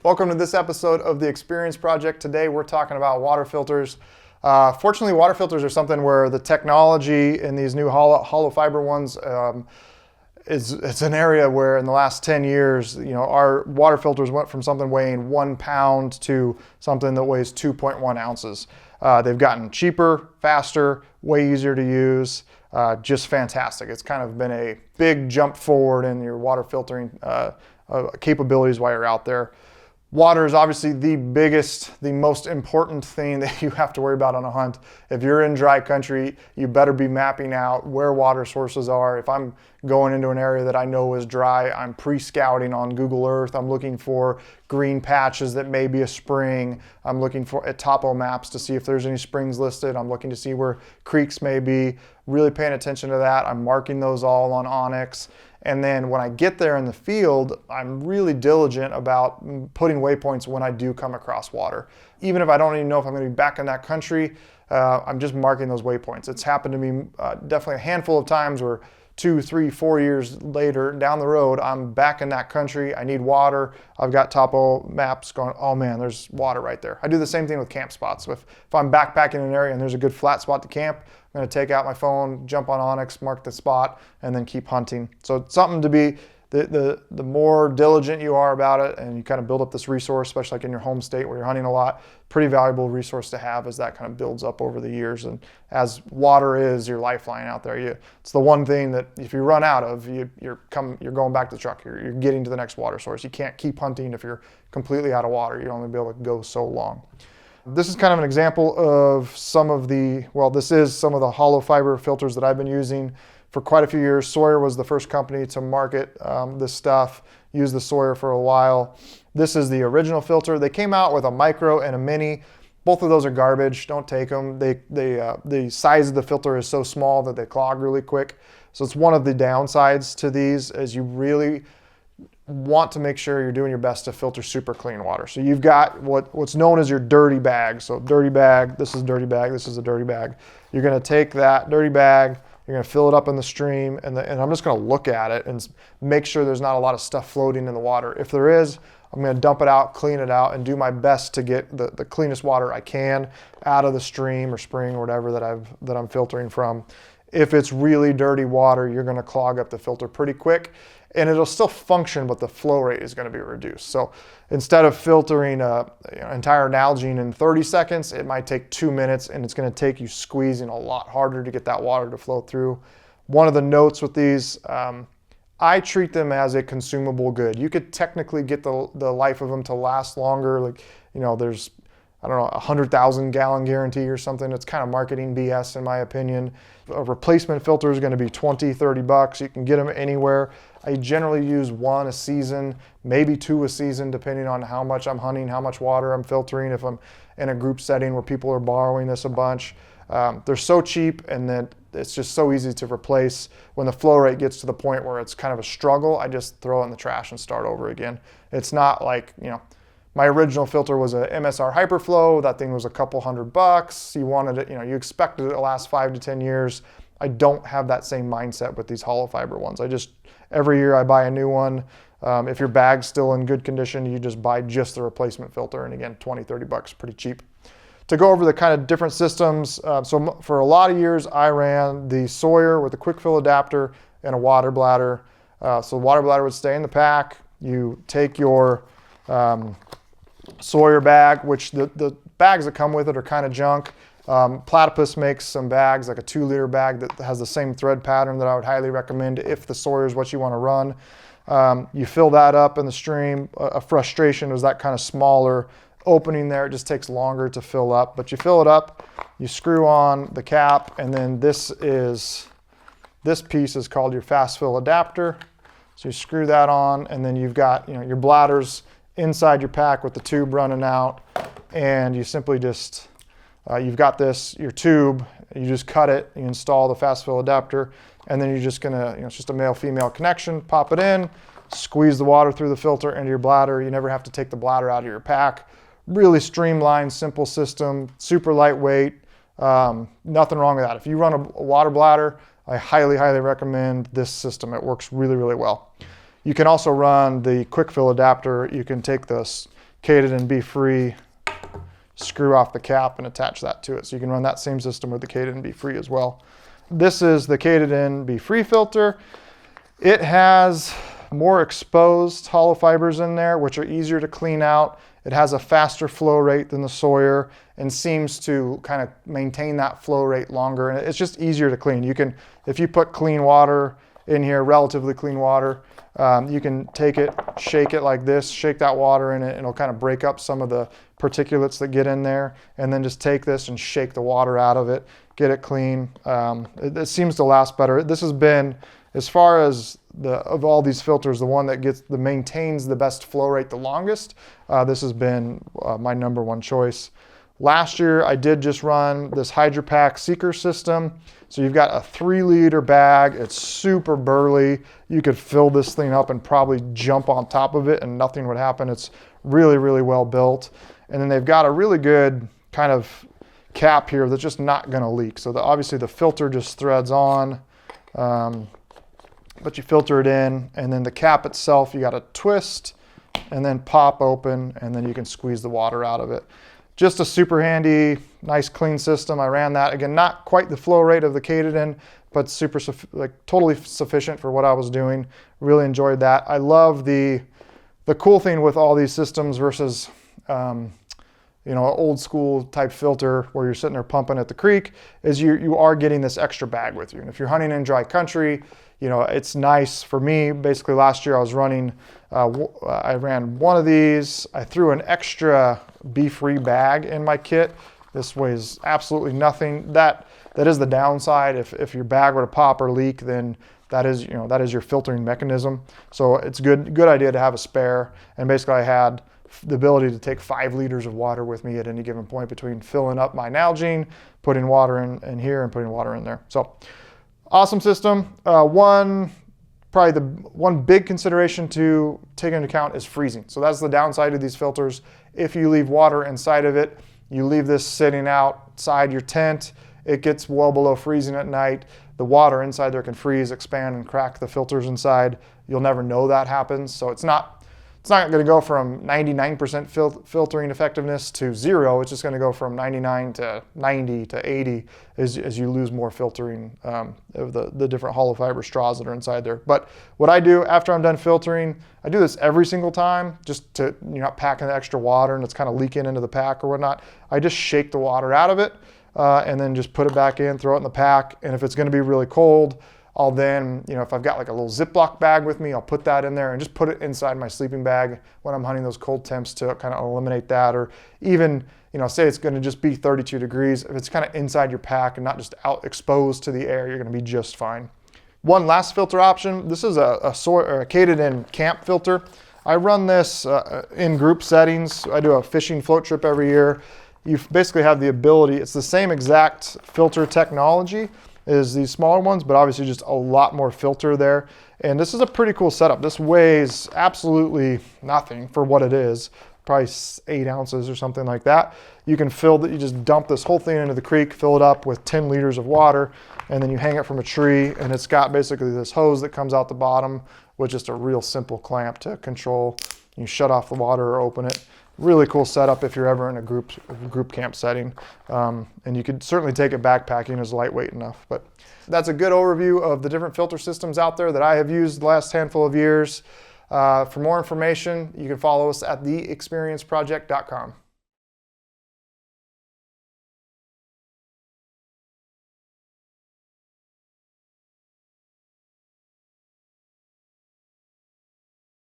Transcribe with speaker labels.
Speaker 1: Welcome to this episode of the Experience Project. Today we're talking about water filters. Fortunately, water filters are something where the technology in these new hollow fiber ones it's an area where in the last 10 years, our water filters went from something weighing 1 pound to something that weighs 2.1 ounces. They've gotten cheaper, faster, way easier to use, just fantastic. It's kind of been a big jump forward in your water filtering capabilities while you're out there. Water is obviously the biggest, the most important thing that you have to worry about on a hunt. If you're in dry country, you better be mapping out where water sources are. If I'm going into an area that I know is dry, I'm pre-scouting on Google Earth. I'm looking for green patches that may be a spring. I'm looking at topo maps to see if there's any springs listed. I'm looking to see where creeks may be. Really paying attention to that. I'm marking those all on Onyx. And then when I get there in the field, I'm really diligent about putting waypoints when I do come across water. Even if I don't even know if I'm going to be back in that country, I'm just marking those waypoints. It's happened to me definitely a handful of times where 2, 3, 4 years later down the road, I'm back in that country. I need water. I've got topo maps going, oh man, there's water right there. I do the same thing with camp spots. If I'm backpacking in an area and there's a good flat spot to camp, I'm going to take out my phone, jump on Onyx, mark the spot, and then keep hunting. So it's something to be, the more diligent you are about it and you kind of build up this resource, especially like in your home state where you're hunting a lot, pretty valuable resource to have as that kind of builds up over the years. And as water is your lifeline out there, it's the one thing that if you run out of, you're going back to the truck, you're getting to the next water source. You can't keep hunting if you're completely out of water. You'll only be able to go so long. This is kind of an example of some of the hollow fiber filters that I've been using for quite a few years. SAWYER was the first company to market this stuff. Used the SAWYER for a while. This is the original filter. They came out with a micro and a mini. Both of those are garbage. Don't take them. The size of the filter is so small that they clog really quick. So it's one of the downsides to these, is you really want to make sure you're doing your best to filter super clean water. So you've got what's known as your dirty bag. So dirty bag, this is a dirty bag, this is a dirty bag. You're gonna take that dirty bag, you're gonna fill it up in the stream, and I'm just gonna look at it and make sure there's not a lot of stuff floating in the water. If there is, I'm gonna dump it out, clean it out, and do my best to get the cleanest water I can out of the stream or spring or whatever that I'm filtering from. If it's really dirty water, you're gonna clog up the filter pretty quick. And it'll still function, but the flow rate is going to be reduced. So instead of filtering an entire Nalgene in 30 seconds, it might take 2 minutes, and it's going to take you squeezing a lot harder to get that water to flow through. One of the notes with these, I treat them as a consumable good. You could technically get the life of them to last longer. There's, I don't know, 100,000 gallon guarantee or something. It's kind of marketing BS in my opinion. A replacement filter is going to be $20, $30. You can get them anywhere. I generally use 1 a season, maybe 2 a season, depending on how much I'm hunting, how much water I'm filtering. If I'm in a group setting where people are borrowing this a bunch. They're so cheap, and then it's just so easy to replace. When the flow rate gets to the point where it's kind of a struggle, I just throw it in the trash and start over again. It's not like, my original filter was a MSR Hyperflow. That thing was a couple $100. You wanted it, you expected it to last 5 to 10 years. I don't have that same mindset with these hollow fiber ones. Every year I buy a new one. If your bag's still in good condition, you just buy just the replacement filter. And again, $20, $30, pretty cheap. To go over the kind of different systems, so for a lot of years, I ran the SAWYER with a quick fill adapter and a water bladder. So the water bladder would stay in the pack. You take your SAWYER bag, which the bags that come with it are kind of junk. Platypus makes some bags, like a 2-liter bag that has the same thread pattern that I would highly recommend if the SAWYER is what you want to run. You fill that up in the stream. A frustration is that kind of smaller opening there. It just takes longer to fill up, but you fill it up, you screw on the cap, and then this piece is called your fast fill adapter. So you screw that on, and then you've got your bladders inside your pack with the tube running out, and you simply just you've got your tube, you just cut it, you install the fast fill adapter, and then you're just gonna, it's just a male-female connection, pop it in, squeeze the water through the filter into your bladder. You never have to take the bladder out of your pack. Really streamlined, simple system, super lightweight, nothing wrong with that. If you run a water bladder, I highly, highly recommend this system. It works really, really well. You can also run the quick fill adapter. You can take the KATADYN BEFREE screw off the cap and attach that to it. So you can run that same system with the KATADYN BEFREE as well. This is the KATADYN BEFREE filter. It has more exposed hollow fibers in there, which are easier to clean out. It has a faster flow rate than the SAWYER and seems to kind of maintain that flow rate longer. And it's just easier to clean. You can, if you put clean water in here, relatively clean water, you can take it, shake it like this, shake that water in it, and it'll kind of break up some of the particulates that get in there, and then just take this and shake the water out of it, get it clean. It seems to last better. This has been, as far as of all these filters, the one that maintains the best flow rate the longest. This has been my #1 choice. Last year, I did just run this HYDRAPAK seeker system. So you've got a 3-liter bag. It's super burly. You could fill this thing up and probably jump on top of it and nothing would happen. It's really, really well built. And then they've got a really good kind of cap here that's just not gonna leak. So obviously the filter just threads on, but you filter it in, and then the cap itself, you gotta twist and then pop open, and then you can squeeze the water out of it. Just a super handy, nice clean system. I ran that. Again, not quite the flow rate of the KATADYN, but totally sufficient for what I was doing. Really enjoyed that. I love the cool thing with all these systems versus you know, an old school type filter where you're sitting there pumping at the creek, is you are getting this extra bag with you. And if you're hunting in dry country, you know, it's nice. For me, basically last year I was running, I ran one of these. I threw an extra BEFREE bag in my kit. This weighs absolutely nothing. That is the downside. If your bag were to pop or leak, then that is, you know, that is your filtering mechanism. So it's good idea to have a spare. And basically I had the ability to take 5 liters of water with me at any given point between filling up my Nalgene, putting water in here, and putting water in there. So awesome system. Probably the one big consideration to take into account is freezing. So that's the downside of these filters. If you leave water inside of it, you leave this sitting outside your tent, it gets well below freezing at night. The water inside there can freeze, expand, and crack the filters inside. You'll never know that happens. So it's not going to go from 99% filtering effectiveness to 0. It's just going to go from 99 to 90 to 80 as you lose more filtering of the different hollow fiber straws that are inside there. But what I do after I'm done filtering, I do this every single time, just to, you're not packing the extra water and it's kind of leaking into the pack or whatnot. I just shake the water out of it and then just put it back in, throw it in the pack. And if it's going to be really cold, I'll then, you know, if I've got like a little Ziploc bag with me, I'll put that in there and just put it inside my sleeping bag when I'm hunting those cold temps to kind of eliminate that. Or even, you know, say it's going to just be 32 degrees. If it's kind of inside your pack and not just out exposed to the air, you're going to be just fine. One last filter option. This is a KATADYN camp filter. I run this in group settings. I do a fishing float trip every year. You basically have the ability, it's the same exact filter technology as these smaller ones, but obviously just a lot more filter there. And this is a pretty cool setup. This weighs absolutely nothing for what it is, probably 8 ounces or something like that. You can you just dump this whole thing into the creek, fill it up with 10 liters of water, and then you hang it from a tree, and it's got basically this hose that comes out the bottom with just a real simple clamp to control. You shut off the water or open it. Really cool setup if you're ever in a group camp setting. And you could certainly take it backpacking as lightweight enough. But that's a good overview of the different filter systems out there that I have used the last handful of years. For more information, you can follow us at theexperienceproject.com.